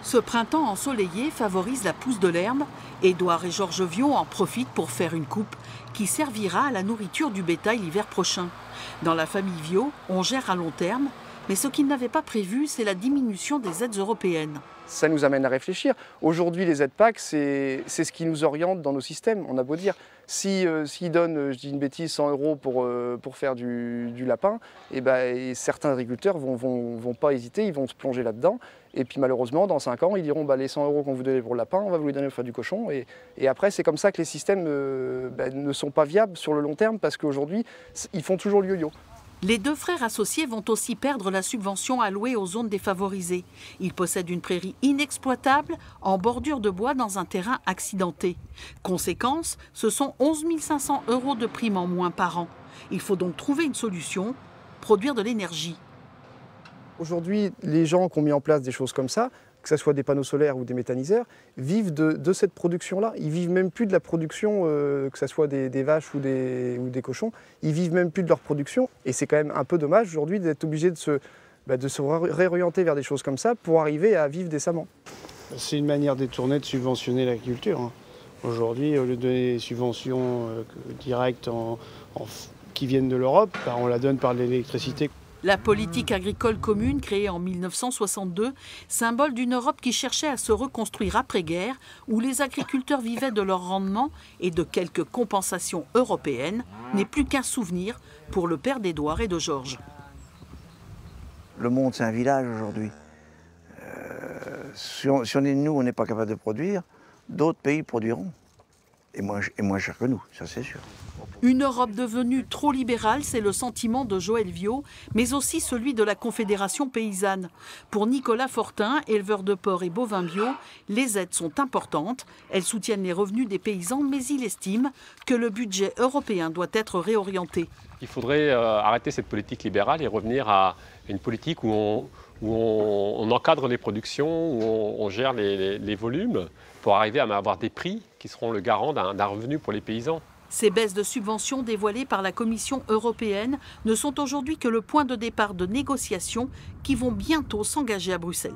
Ce printemps ensoleillé favorise la pousse de l'herbe. Édouard et Georges Viau en profitent pour faire une coupe qui servira à la nourriture du bétail l'hiver prochain. Dans la famille Viau, on gère à long terme, mais ce qu'ils n'avaient pas prévu, c'est la diminution des aides européennes. Ça nous amène à réfléchir. Aujourd'hui, les aides PAC, c'est ce qui nous oriente dans nos systèmes. On a beau dire, s'ils donnent, je dis une bêtise, 100 € pour faire du lapin, et certains agriculteurs vont pas hésiter, ils vont se plonger là-dedans. Et puis malheureusement, dans 5 ans, ils diront les 100 € qu'on vous donnait pour le lapin, on va vous les donner pour faire du cochon. Et après, c'est comme ça que les systèmes ne sont pas viables sur le long terme, parce qu'aujourd'hui, ils font toujours le yo-yo. Les deux frères associés vont aussi perdre la subvention allouée aux zones défavorisées. Ils possèdent une prairie inexploitable en bordure de bois dans un terrain accidenté. Conséquence, ce sont 11 500 € de prime en moins par an. Il faut donc trouver une solution, produire de l'énergie. Aujourd'hui, les gens qui ont mis en place des choses comme ça, que ce soit des panneaux solaires ou des méthaniseurs, vivent de cette production-là. Ils vivent même plus de la production, que ce soit des vaches ou des cochons. Ils vivent même plus de leur production. Et c'est quand même un peu dommage aujourd'hui d'être obligé de se réorienter vers des choses comme ça pour arriver à vivre décemment. C'est une manière détournée de subventionner l'agriculture. Aujourd'hui, au lieu de donner des subventions directes qui viennent de l'Europe, on la donne par l'électricité. La politique agricole commune, créée en 1962, symbole d'une Europe qui cherchait à se reconstruire après-guerre, où les agriculteurs vivaient de leur rendement et de quelques compensations européennes, n'est plus qu'un souvenir pour le père d'Édouard et de Georges. Le monde, c'est un village aujourd'hui. Si on n'est pas capable de produire, d'autres pays produiront. Et moins cher que nous, ça c'est sûr. Une Europe devenue trop libérale, c'est le sentiment de Joël Viau, mais aussi celui de la Confédération paysanne. Pour Nicolas Fortin, éleveur de porcs et bovins bio, les aides sont importantes. Elles soutiennent les revenus des paysans, mais il estime que le budget européen doit être réorienté. Il faudrait arrêter cette politique libérale et revenir à une politique où on encadre les productions, où on gère les volumes pour arriver à avoir des prix qui seront le garant d'un revenu pour les paysans. Ces baisses de subventions dévoilées par la Commission européenne ne sont aujourd'hui que le point de départ de négociations qui vont bientôt s'engager à Bruxelles.